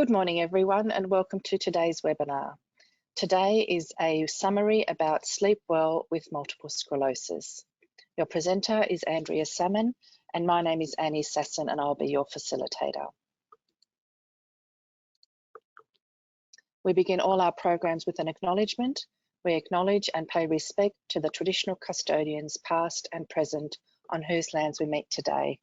Good morning, everyone, and welcome to today's webinar. Today is a summary about sleep well with multiple sclerosis. Your presenter is Andrea Salmon, and my name is Annie Sasson, and I'll be your facilitator. We begin all our programs with an acknowledgement. We acknowledge and pay respect to the traditional custodians, past and present, on whose lands we meet today.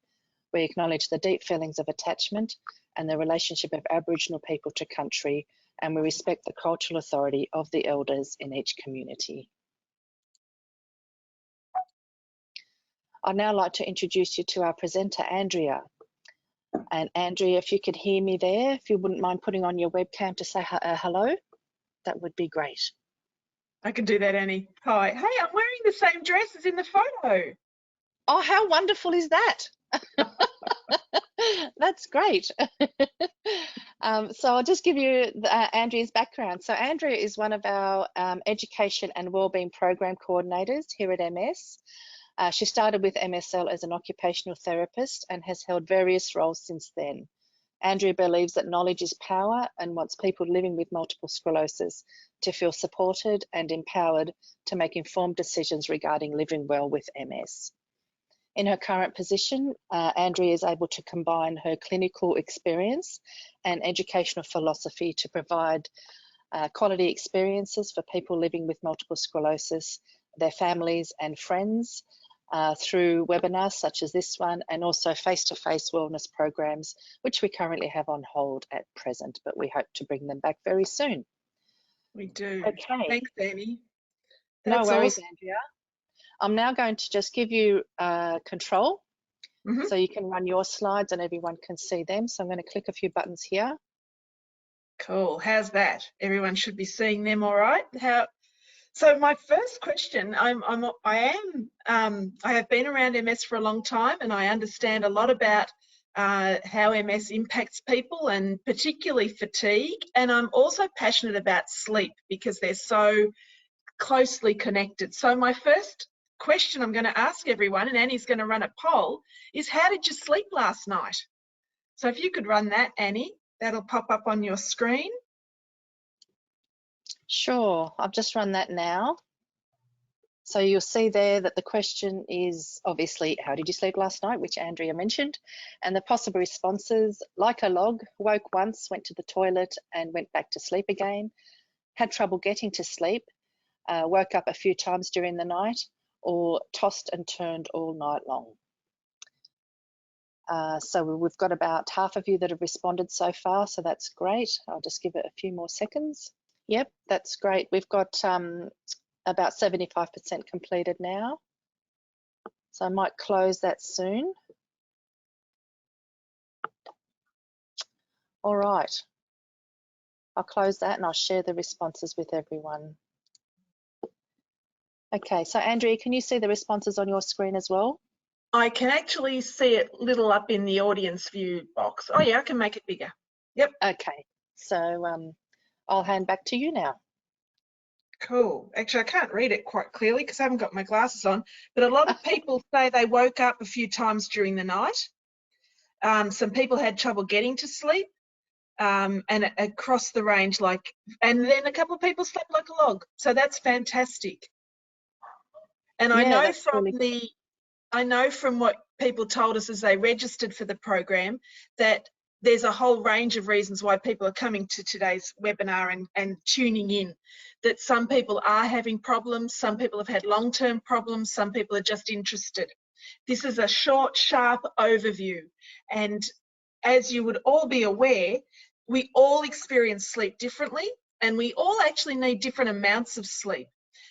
We acknowledge the deep feelings of attachment and the relationship of Aboriginal people to country, and we respect the cultural authority of the elders in each community. I'd now like to introduce you to our presenter, Andrea. And Andrea, if you could hear me there, if you wouldn't mind putting on your webcam to say hello, that would be great. I can do that, Annie. Hi. Hey, I'm wearing the same dress as in the photo. Oh, how wonderful is that? That's great. So I'll just give you Andrea's background. So Andrea is one of our education and wellbeing program coordinators here at MS. She started with MSL as an occupational therapist and has held various roles since then. Andrea believes that knowledge is power and wants people living with multiple sclerosis to feel supported and empowered to make informed decisions regarding living well with MS. In her current position, Andrea is able to combine her clinical experience and educational philosophy to provide quality experiences for people living with multiple sclerosis, their families and friends, through webinars such as this one, and also face-to-face wellness programs, which we currently have on hold at present, but we hope to bring them back very soon. We do. Okay. Thanks, Annie. No worries, awesome. Andrea. I'm now going to just give you control so you can run your slides and everyone can see them. So I'm going to click a few buttons here. Cool. How's that? Everyone should be seeing them all right. So my first question, I have been around MS for a long time, and I understand a lot about how MS impacts people, and particularly fatigue. And I'm also passionate about sleep because they're so closely connected. So my first question I'm going to ask everyone, and Annie's going to run a poll, is how did you sleep last night? So if you could run that, Annie, that'll pop up on your screen. Sure, I've just run that now. So you'll see there that the question is obviously, how did you sleep last night, which Andrea mentioned, and the possible responses: like a log, woke once, went to the toilet and went back to sleep again, had trouble getting to sleep, woke up a few times during the night, or tossed and turned all night long. So we've got about half of you that have responded so far, so that's great. I'll just give it a few more seconds. Yep, that's great. We've got about 75% completed now. So I might close that soon. All right. I'll close that and I'll share the responses with everyone. Okay, so Andrea, can you see the responses on your screen as well? I can actually see it little up in the audience view box. Oh yeah, I can make it bigger. Yep. Okay, so I'll hand back to you now. Cool. Actually, I can't read it quite clearly because I haven't got my glasses on, but a lot of people say they woke up a few times during the night. Some people had trouble getting to sleep, and across the range, and then a couple of people slept like a log. So that's fantastic. And Yeah, I know from what people told us as they registered for the program that there's a whole range of reasons why people are coming to today's webinar and tuning in. That some people are having problems, some people have had long-term problems, some people are just interested. This is a short, sharp overview. And as you would all be aware, we all experience sleep differently, and we all actually need different amounts of sleep.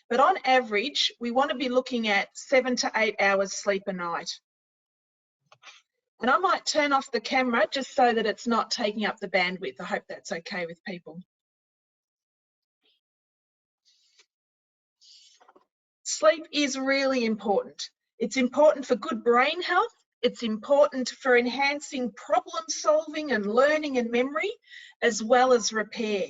But on average, we want to be looking at 7 to 8 hours sleep a night. And I might turn off the camera just so that it's not taking up the bandwidth. I hope that's okay with people. Sleep is really important. It's important for good brain health. It's important for enhancing problem solving and learning and memory, as well as repair.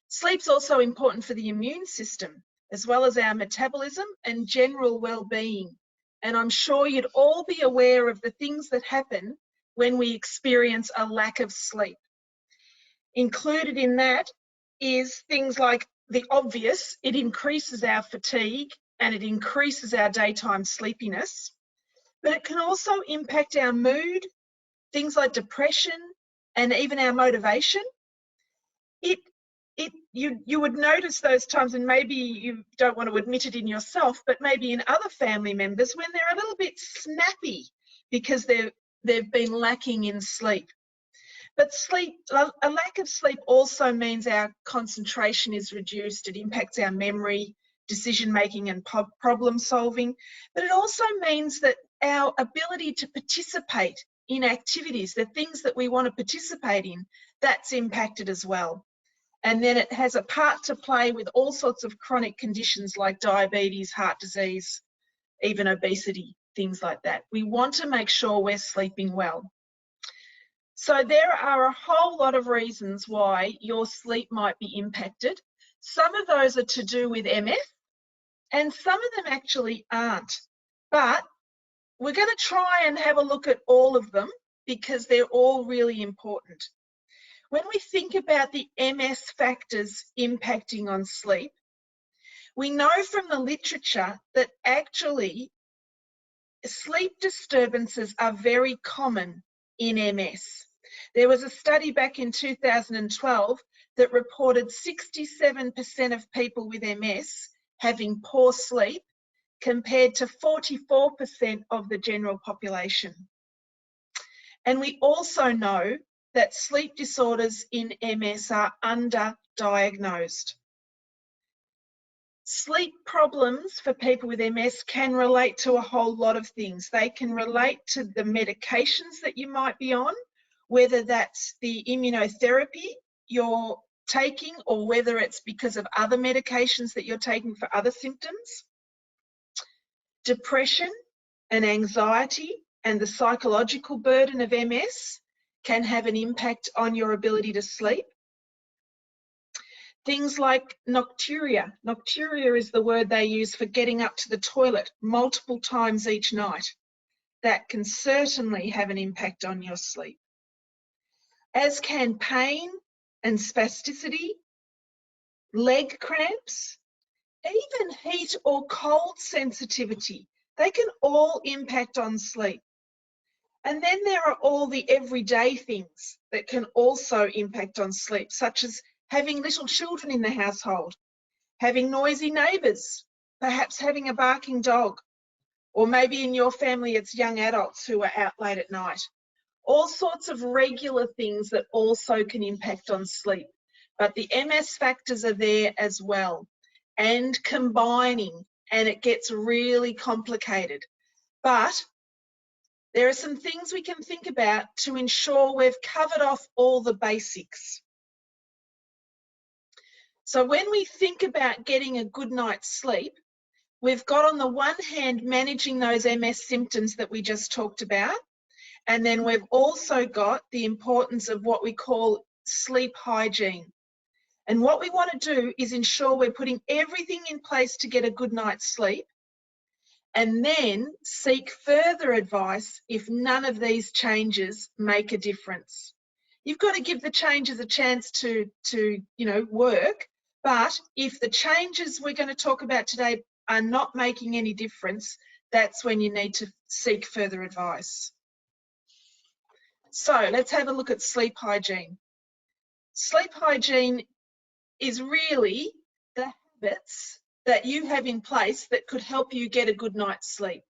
Sleep's also important for the immune system, as well as our metabolism and general well-being. And I'm sure you'd all be aware of the things that happen when we experience a lack of sleep. Included in that is things like the obvious. It increases our fatigue and it increases our daytime sleepiness, but it can also impact our mood, things like depression and even our motivation. You would notice those times, and maybe you don't want to admit it in yourself, but maybe in other family members, when they're a little bit snappy because they've been lacking in sleep. But a lack of sleep also means our concentration is reduced. It impacts our memory, decision making and problem solving. But it also means that our ability to participate in activities, the things that we want to participate in, that's impacted as well. And then it has a part to play with all sorts of chronic conditions like diabetes, heart disease, even obesity, things like that. We want to make sure we're sleeping well. So there are a whole lot of reasons why your sleep might be impacted. Some of those are to do with MS, and some of them actually aren't. But we're going to try and have a look at all of them because they're all really important. When we think about the MS factors impacting on sleep, we know from the literature that actually sleep disturbances are very common in MS. There was a study back in 2012 that reported 67% of people with MS having poor sleep compared to 44% of the general population. And we also know that sleep disorders in MS are underdiagnosed. Sleep problems for people with MS can relate to a whole lot of things. They can relate to the medications that you might be on, whether that's the immunotherapy you're taking or whether it's because of other medications that you're taking for other symptoms. Depression and anxiety and the psychological burden of MS can have an impact on your ability to sleep. Things like nocturia. Nocturia is the word they use for getting up to the toilet multiple times each night. That can certainly have an impact on your sleep. As can pain and spasticity, leg cramps, even heat or cold sensitivity. They can all impact on sleep. And then there are all the everyday things that can also impact on sleep, such as having little children in the household, having noisy neighbours, perhaps having a barking dog, or maybe in your family it's young adults who are out late at night. All sorts of regular things that also can impact on sleep. But the MS factors are there as well and combining, and it gets really complicated. But there are some things we can think about to ensure we've covered off all the basics. So when we think about getting a good night's sleep, we've got on the one hand managing those MS symptoms that we just talked about, and then we've also got the importance of what we call sleep hygiene. And what we want to do is ensure we're putting everything in place to get a good night's sleep, and then seek further advice if none of these changes make a difference. You've got to give the changes a chance to work, but if the changes we're going to talk about today are not making any difference, that's when you need to seek further advice. So let's have a look at sleep hygiene. Sleep hygiene is really the habits that you have in place that could help you get a good night's sleep.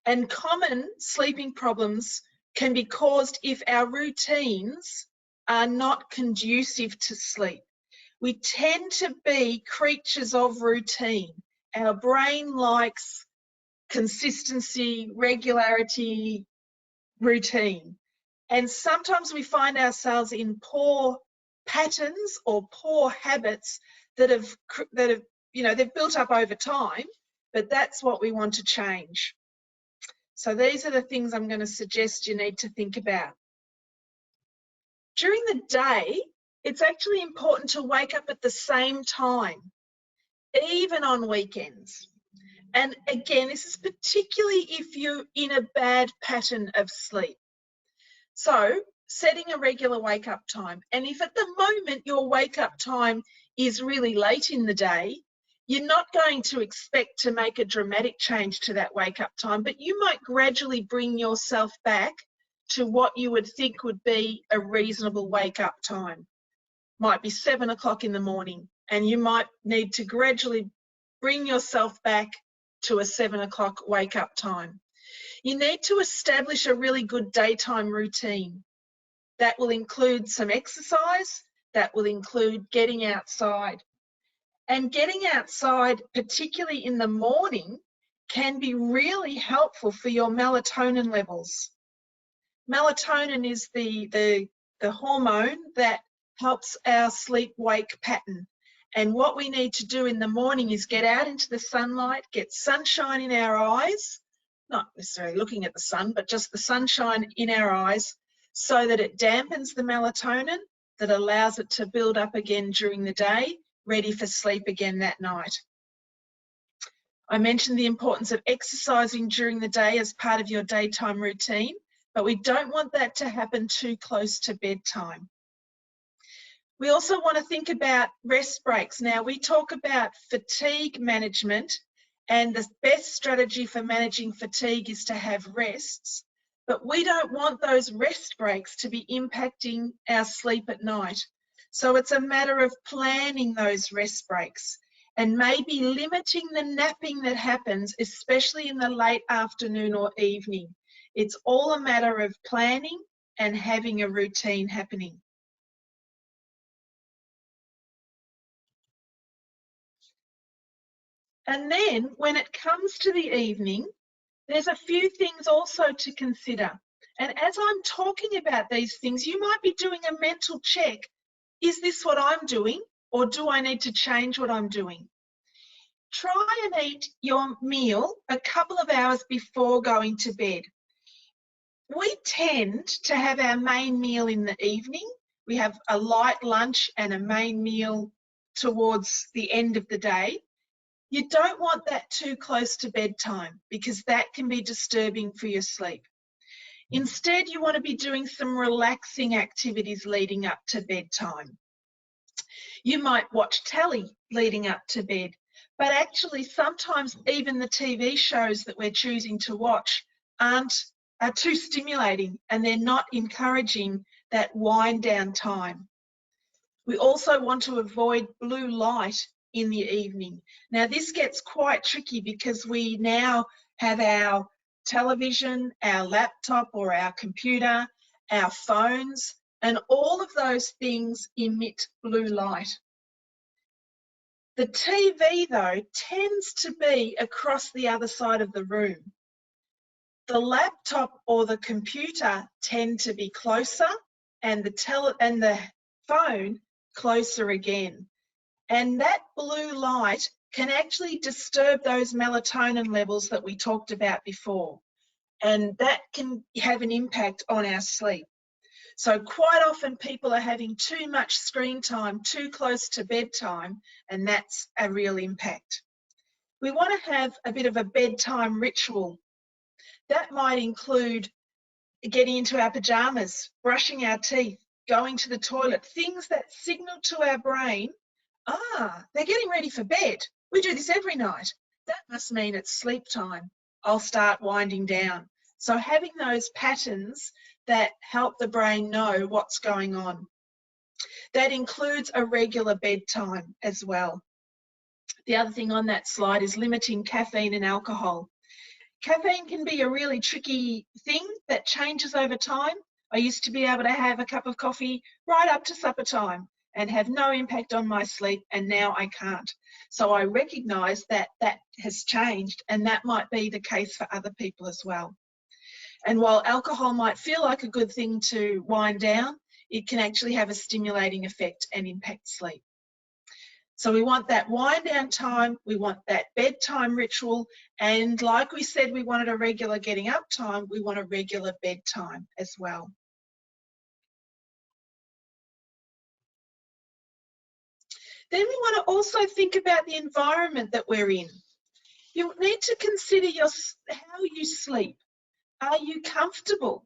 And common sleeping problems can be caused if our routines are not conducive to sleep. We tend to be creatures of routine. Our brain likes consistency, regularity, routine. And sometimes we find ourselves in poor patterns or poor habits that have they've built up over time, but that's what we want to change. So these are the things I'm going to suggest you need to think about. During the day, it's actually important to wake up at the same time, even on weekends. And again, this is particularly if you're in a bad pattern of sleep. So setting a regular wake-up time. And if at the moment your wake-up time is really late in the day, you're not going to expect to make a dramatic change to that wake-up time, but you might gradually bring yourself back to what you would think would be a reasonable wake-up time. Might be 7 o'clock in the morning, and you might need to gradually bring yourself back to a 7 o'clock wake-up time. You need to establish a really good daytime routine. That will include some exercise, that will include getting outside. And getting outside, particularly in the morning, can be really helpful for your melatonin levels. Melatonin is the hormone that helps our sleep-wake pattern. And what we need to do in the morning is get out into the sunlight, get sunshine in our eyes, not necessarily looking at the sun, but just the sunshine in our eyes, so that it dampens the melatonin, that allows it to build up again during the day, ready for sleep again that night. I mentioned the importance of exercising during the day as part of your daytime routine, but we don't want that to happen too close to bedtime. We also want to think about rest breaks. Now, we talk about fatigue management, and the best strategy for managing fatigue is to have rests, but we don't want those rest breaks to be impacting our sleep at night. So it's a matter of planning those rest breaks and maybe limiting the napping that happens, especially in the late afternoon or evening. It's all a matter of planning and having a routine happening. And then when it comes to the evening, there's a few things also to consider. And as I'm talking about these things, you might be doing a mental check. Is this what I'm doing, or do I need to change what I'm doing? Try and eat your meal a couple of hours before going to bed. We tend to have our main meal in the evening. We have a light lunch and a main meal towards the end of the day. You don't want that too close to bedtime because that can be disturbing for your sleep. Instead, you want to be doing some relaxing activities leading up to bedtime. You might watch telly leading up to bed, but actually sometimes even the TV shows that we're choosing to watch are too stimulating, and they're not encouraging that wind down time. We also want to avoid blue light in the evening. Now, this gets quite tricky because we now have our television, our laptop or our computer, our phones, and all of those things emit blue light. The TV, though, tends to be across the other side of the room. The laptop or the computer tend to be closer, and the phone closer again. And that blue light can actually disturb those melatonin levels that we talked about before. And that can have an impact on our sleep. So quite often people are having too much screen time too close to bedtime, and that's a real impact. We want to have a bit of a bedtime ritual. That might include getting into our pajamas, brushing our teeth, going to the toilet, things that signal to our brain, they're getting ready for bed. We do this every night. That must mean it's sleep time. I'll start winding down. So having those patterns that help the brain know what's going on. That includes a regular bedtime as well. The other thing on that slide is limiting caffeine and alcohol. Caffeine can be a really tricky thing that changes over time. I used to be able to have a cup of coffee right up to supper time and have no impact on my sleep, and now I can't. So I recognise that that has changed, and that might be the case for other people as well. And while alcohol might feel like a good thing to wind down, it can actually have a stimulating effect and impact sleep. So we want that wind down time, we want that bedtime ritual, and like we said, we wanted a regular getting up time, we want a regular bedtime as well. Then we want to also think about the environment that we're in. You need to consider how you sleep. Are you comfortable?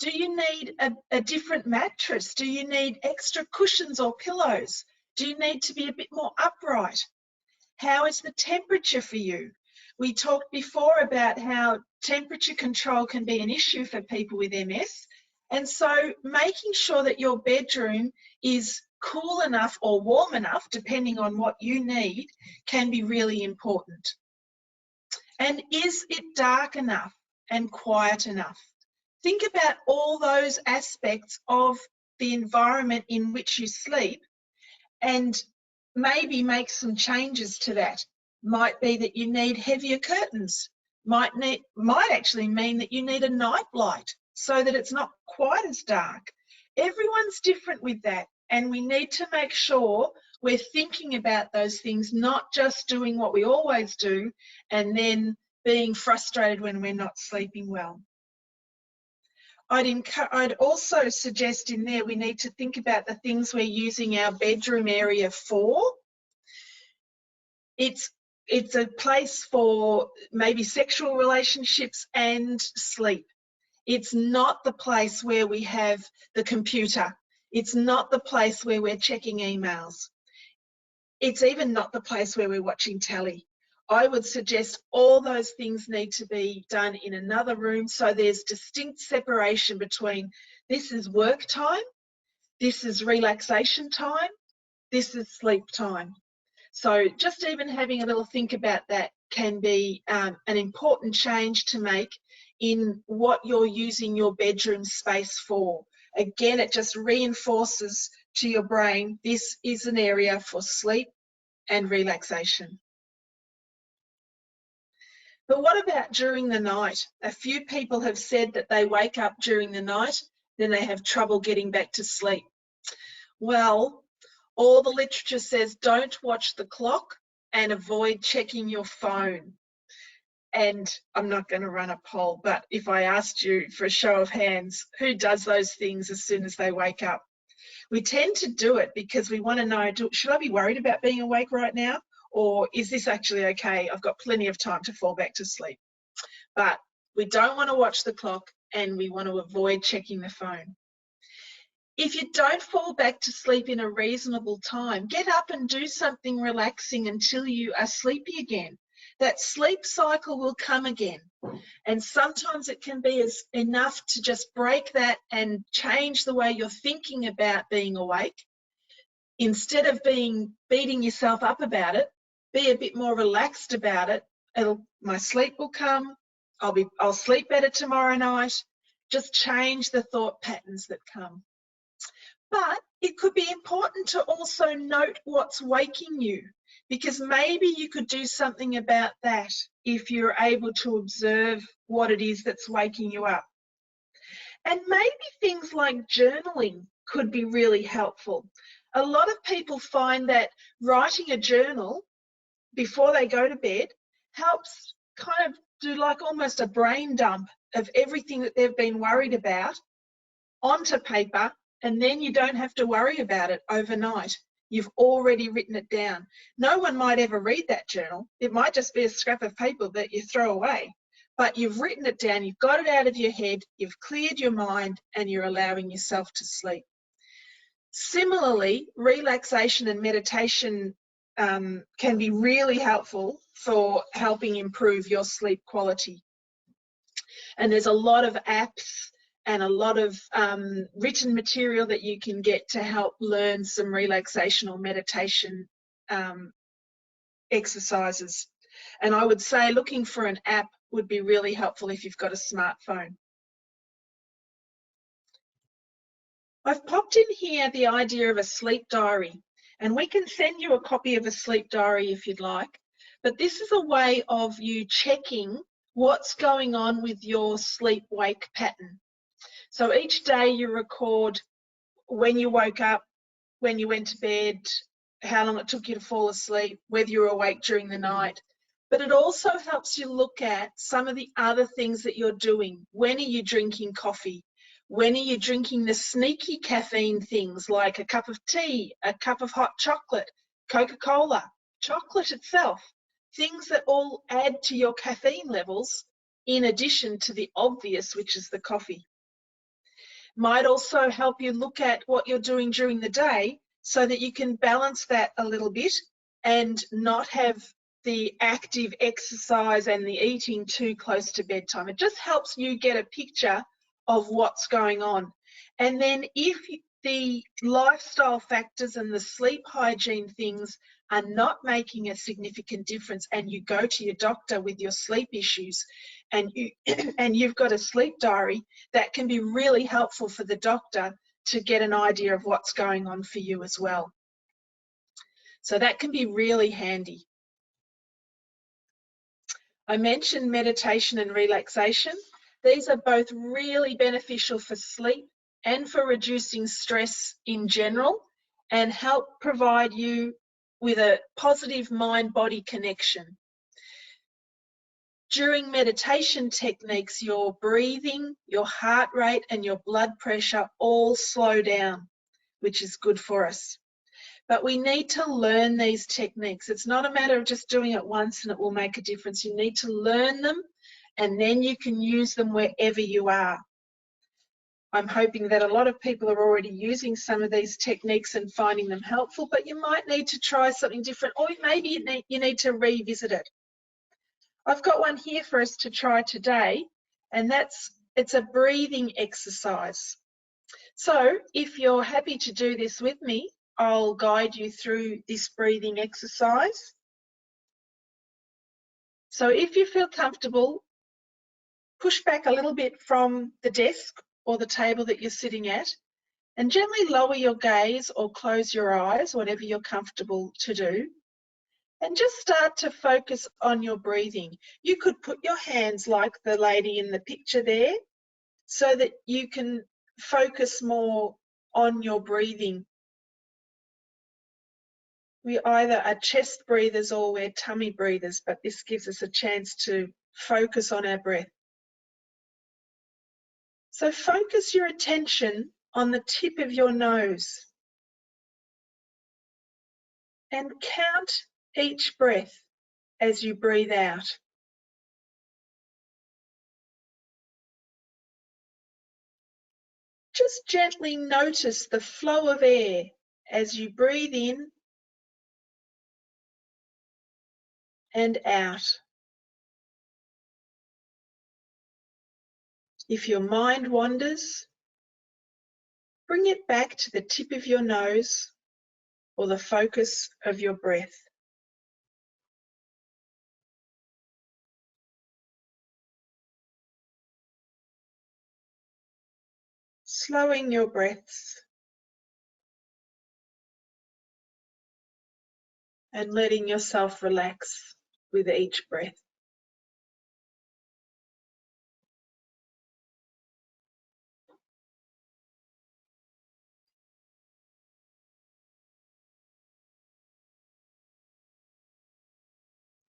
Do you need a different mattress? Do you need extra cushions or pillows? Do you need to be a bit more upright? How is the temperature for you? We talked before about how temperature control can be an issue for people with MS. And so making sure that your bedroom is cool enough or warm enough, depending on what you need, can be really important. And is it dark enough and quiet enough? Think about all those aspects of the environment in which you sleep and maybe make some changes to that. Might be that you need heavier curtains. Might actually mean that you need a night light so that it's not quite as dark. Everyone's different with that, and we need to make sure we're thinking about those things, not just doing what we always do and then being frustrated when we're not sleeping well. I'd also suggest in there we need to think about the things we're using our bedroom area for. It's a place for maybe sexual relationships and sleep. It's not the place where we have the computer. It's not the place where we're checking emails. It's even not the place where we're watching telly. I would suggest all those things need to be done in another room so there's distinct separation between this is work time, this is relaxation time, this is sleep time. So just even having a little think about that can be an important change to make in what you're using your bedroom space for. Again, it just reinforces to your brain, this is an area for sleep and relaxation. But what about during the night? A few people have said that they wake up during the night, then they have trouble getting back to sleep. Well, all the literature says don't watch the clock and avoid checking your phone. And I'm not going to run a poll, but if I asked you for a show of hands, who does those things as soon as they wake up? We tend to do it because we want to know, should I be worried about being awake right now? Or is this actually okay? I've got plenty of time to fall back to sleep. But we don't want to watch the clock and we want to avoid checking the phone. If you don't fall back to sleep in a reasonable time, get up and do something relaxing until you are sleepy again. That sleep cycle will come again. And sometimes it can be enough to just break that and change the way you're thinking about being awake. Instead of beating yourself up about it, be a bit more relaxed about it. My sleep will come. I'll sleep better tomorrow night. Just change the thought patterns that come. But it could be important to also note what's waking you, because maybe you could do something about that if you're able to observe what it is that's waking you up. And maybe things like journaling could be really helpful. A lot of people find that writing a journal before they go to bed helps kind of do like almost a brain dump of everything that they've been worried about onto paper, and then you don't have to worry about it overnight. You've already written it down. No one might ever read that journal. It might just be a scrap of paper that you throw away, but you've written it down, you've got it out of your head, you've cleared your mind, and you're allowing yourself to sleep. Similarly, relaxation and meditation can be really helpful for helping improve your sleep quality. And there's a lot of apps and a lot of written material that you can get to help learn some relaxation or meditation exercises. And I would say looking for an app would be really helpful if you've got a smartphone. I've popped in here the idea of a sleep diary, and we can send you a copy of a sleep diary if you'd like, but this is a way of you checking what's going on with your sleep-wake pattern. So each day you record when you woke up, when you went to bed, how long it took you to fall asleep, whether you were awake during the night. But it also helps you look at some of the other things that you're doing. When are you drinking coffee? When are you drinking the sneaky caffeine things like a cup of tea, a cup of hot chocolate, Coca-Cola, chocolate itself, things that all add to your caffeine levels in addition to the obvious, which is the coffee. Might also help you look at what you're doing during the day so that you can balance that a little bit and not have the active exercise and the eating too close to bedtime. It just helps you get a picture of what's going on. And then if the lifestyle factors and the sleep hygiene things are not making a significant difference, and you go to your doctor with your sleep issues and you've got a sleep diary, that can be really helpful for the doctor to get an idea of what's going on for you as well. So that can be really handy. I mentioned meditation and relaxation. These are both really beneficial for sleep and for reducing stress in general, and help provide you with a positive mind-body connection. During meditation techniques, your breathing, your heart rate, and your blood pressure all slow down, which is good for us. But we need to learn these techniques. It's not a matter of just doing it once and it will make a difference. You need to learn them, and then you can use them wherever you are. I'm hoping that a lot of people are already using some of these techniques and finding them helpful, but you might need to try something different, or maybe you need to revisit it. I've got one here for us to try today, and it's a breathing exercise. So if you're happy to do this with me, I'll guide you through this breathing exercise. So if you feel comfortable, push back a little bit from the desk or the table that you're sitting at, and gently lower your gaze or close your eyes, whatever you're comfortable to do, and just start to focus on your breathing. You could put your hands like the lady in the picture there, so that you can focus more on your breathing. We either are chest breathers or we're tummy breathers, but this gives us a chance to focus on our breath. So focus your attention on the tip of your nose and count each breath as you breathe out. Just gently notice the flow of air as you breathe in and out. If your mind wanders, bring it back to the tip of your nose or the focus of your breath. Slowing your breaths and letting yourself relax with each breath.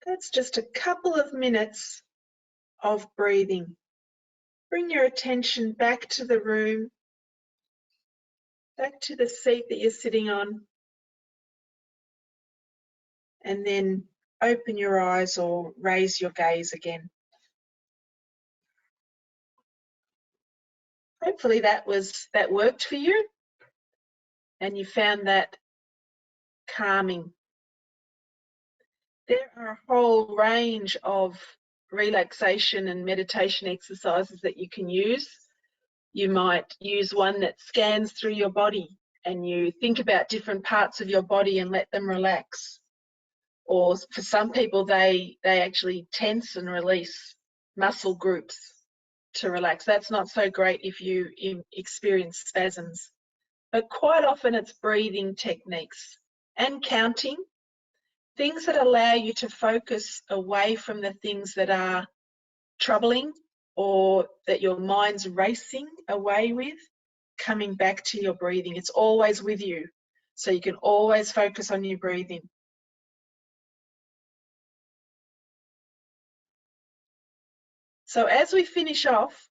That's just a couple of minutes of breathing. Bring your attention back to the room, back to the seat that you're sitting on, and then open your eyes or raise your gaze again. Hopefully that worked for you and you found that calming. There are a whole range of relaxation and meditation exercises that you can use. You might use one that scans through your body and you think about different parts of your body and let them relax. Or for some people, they actually tense and release muscle groups to relax. That's not so great if you experience spasms. But quite often it's breathing techniques and counting, things that allow you to focus away from the things that are troubling or that your mind's racing away with, coming back to your breathing. It's always with you, so you can always focus on your breathing. So as we finish off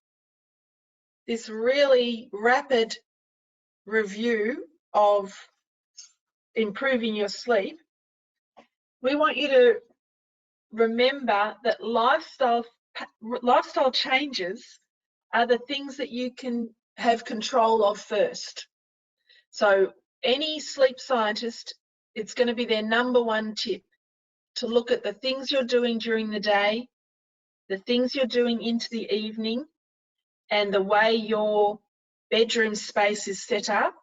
this really rapid review of improving your sleep, we want you to remember that lifestyle changes are the things that you can have control of first. So any sleep scientist, it's going to be their number one tip to look at the things you're doing during the day, the things you're doing into the evening, and the way your bedroom space is set up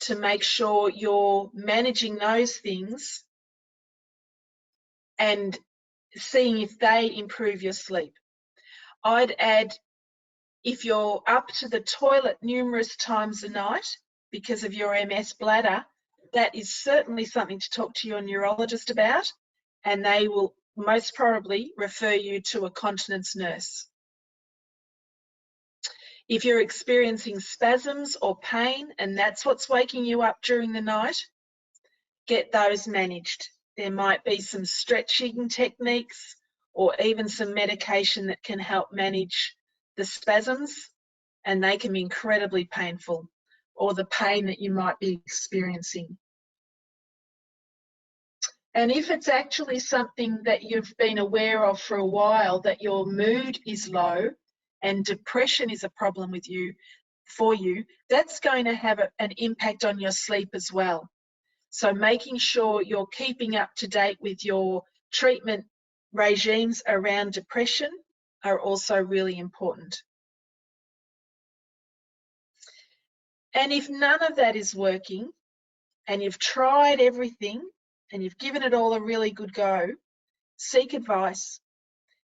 to make sure you're managing those things and seeing if they improve your sleep. I'd add, if you're up to the toilet numerous times a night because of your MS bladder, that is certainly something to talk to your neurologist about, and they will most probably refer you to a continence nurse. If you're experiencing spasms or pain and that's what's waking you up during the night, get those managed. There might be some stretching techniques or even some medication that can help manage the spasms, and they can be incredibly painful, or the pain that you might be experiencing. And if it's actually something that you've been aware of for a while, that your mood is low and depression is a problem with you, that's going to have an impact on your sleep as well. So making sure you're keeping up to date with your treatment regimes around depression are also really important. And if none of that is working, and you've tried everything, and you've given it all a really good go, seek advice.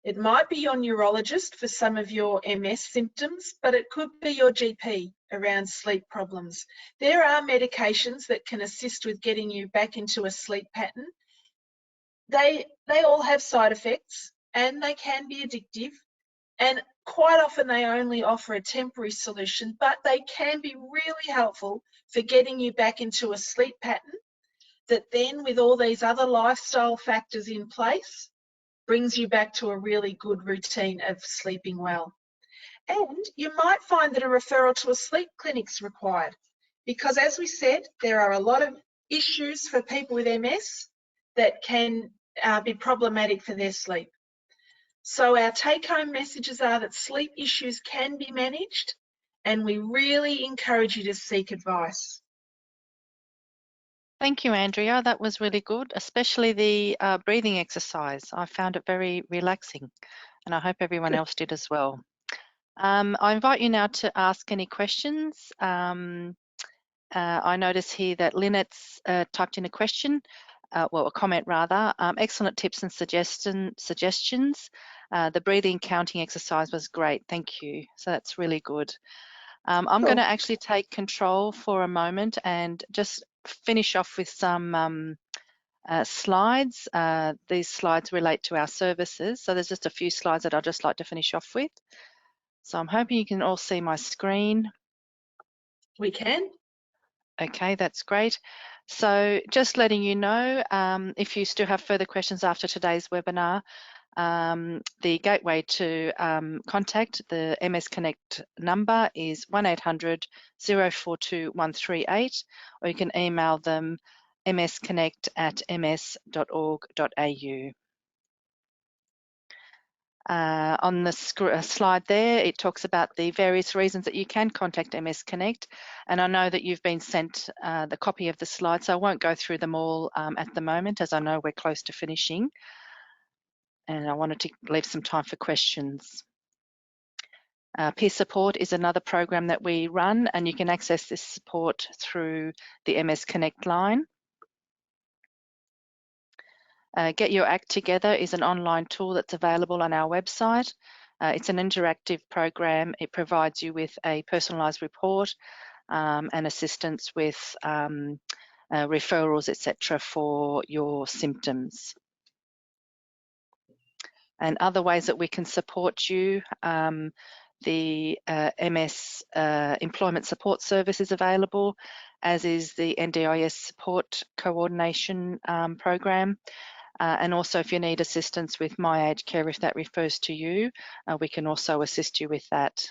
It might be your neurologist for some of your MS symptoms, but it could be your GP around sleep problems. There are medications that can assist with getting you back into a sleep pattern. They all have side effects and they can be addictive, and quite often they only offer a temporary solution, but they can be really helpful for getting you back into a sleep pattern that then, with all these other lifestyle factors in place, brings you back to a really good routine of sleeping well. And you might find that a referral to a sleep clinic's required, because as we said, there are a lot of issues for people with MS that can be problematic for their sleep. So our take-home messages are that sleep issues can be managed, and we really encourage you to seek advice. Thank you, Andrea. That was really good, especially the breathing exercise. I found it very relaxing, and I hope everyone else did as well. I invite you now to ask any questions. I notice here that Lynette's typed in a question, well, a comment rather. Excellent tips and suggestions. The breathing counting exercise was great. Thank you. So that's really good. I'm going to actually take control for a moment and just finish off with some slides. These slides relate to our services. So there's just a few slides that I'd just like to finish off with. So I'm hoping you can all see my screen. We can. Okay, that's great. So just letting you know, if you still have further questions after today's webinar, the gateway to contact the MS Connect number is 1800 042 138, or you can email them msconnect@ms.org.au. On the slide there, it talks about the various reasons that you can contact MS Connect, and I know that you've been sent the copy of the slide, so I won't go through them all at the moment, as I know we're close to finishing, and I wanted to leave some time for questions. Peer support is another program that we run, and you can access this support through the MS Connect line. Get Your Act Together is an online tool that's available on our website. It's an interactive program. It provides you with a personalised report and assistance with referrals, etc., for your symptoms. And other ways that we can support you, the MS Employment Support Service is available, as is the NDIS Support Coordination Program. And also, if you need assistance with My Aged Care, if that refers to you, we can also assist you with that.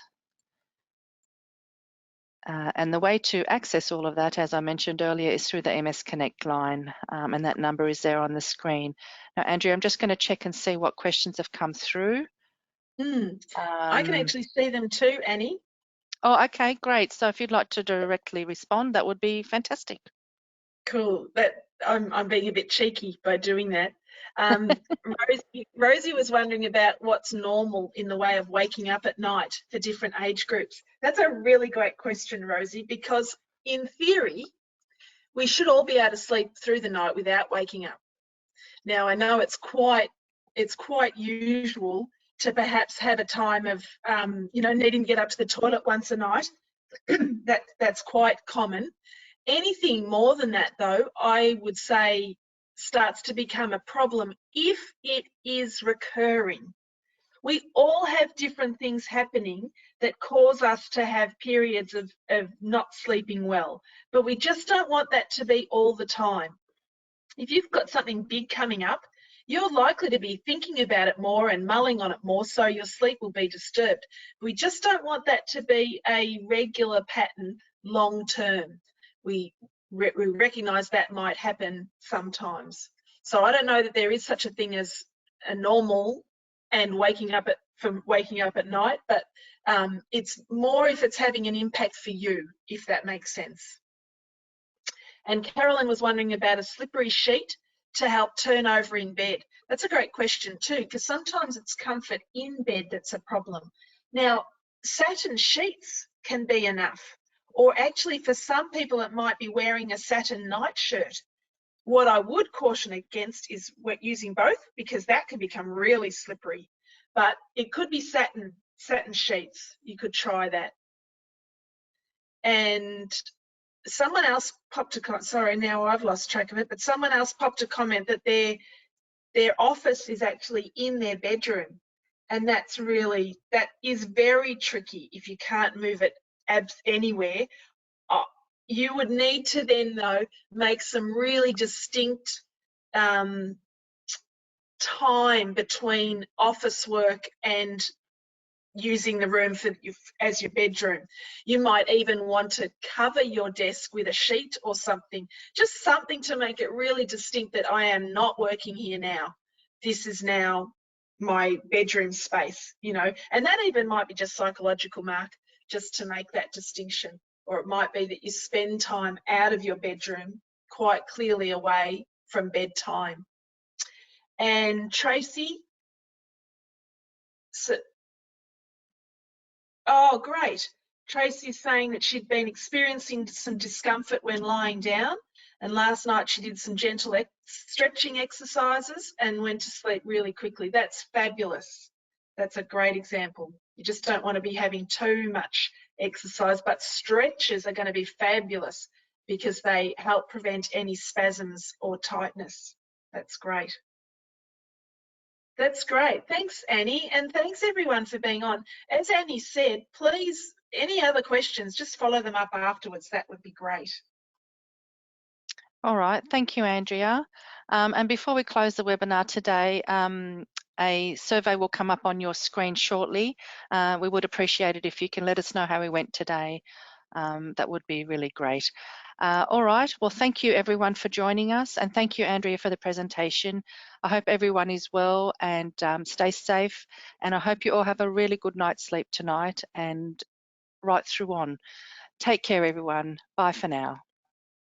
And the way to access all of that, as I mentioned earlier, is through the MS Connect line, and that number is there on the screen. Now, Andrea, I'm just going to check and see what questions have come through. I can actually see them too, Annie. Oh, okay, great. So if you'd like to directly respond, that would be fantastic. Cool. I'm being a bit cheeky by doing that. Rosie was wondering about what's normal in the way of waking up at night for different age groups. That's a really great question, Rosie, because in theory, we should all be able to sleep through the night without waking up. Now, I know it's quite usual to perhaps have a time of, needing to get up to the toilet once a night. That's quite common. Anything more than that, though, I would say starts to become a problem if it is recurring. We all have different things happening that cause us to have periods of not sleeping well, but we just don't want that to be all the time. If you've got something big coming up, you're likely to be thinking about it more and mulling on it more, so your sleep will be disturbed. We just don't want that to be a regular pattern long term. We recognise that might happen sometimes. So I don't know that there is such a thing as a normal and waking up at night, but it's more if it's having an impact for you, if that makes sense. And Carolyn was wondering about a slippery sheet to help turn over in bed. That's a great question too, because sometimes it's comfort in bed that's a problem. Now, satin sheets can be enough, or actually for some people it might be wearing a satin nightshirt. What I would caution against is using both, because that can become really slippery. But it could be satin sheets. You could try that. And someone else popped a comment. Sorry, now I've lost track of it, but someone else popped a comment that their office is actually in their bedroom, and that is very tricky if you can't move it anywhere. You would need to then, though, make some really distinct time between office work and using the room as your bedroom. You might even want to cover your desk with a sheet or something, just something to make it really distinct that I am not working here now. This is now my bedroom space, and that even might be just psychological, Mark, just to make that distinction. Or it might be that you spend time out of your bedroom, quite clearly away from bedtime. And Tracy, oh, great. Tracy's saying that she'd been experiencing some discomfort when lying down, and last night she did some gentle stretching exercises and went to sleep really quickly. That's fabulous. That's a great example. You just don't want to be having too much exercise, but stretches are going to be fabulous because they help prevent any spasms or tightness. That's great. That's great. Thanks, Annie, and thanks everyone for being on. As Annie said, please, any other questions, just follow them up afterwards. That would be great. All right, thank you, Andrea. And before we close the webinar today, a survey will come up on your screen shortly. We would appreciate it if you can let us know how we went today. That would be really great. All right, well, thank you everyone for joining us, and thank you, Andrea, for the presentation. I hope everyone is well and stay safe, and I hope you all have a really good night's sleep tonight and right through on. Take care, everyone. Bye for now.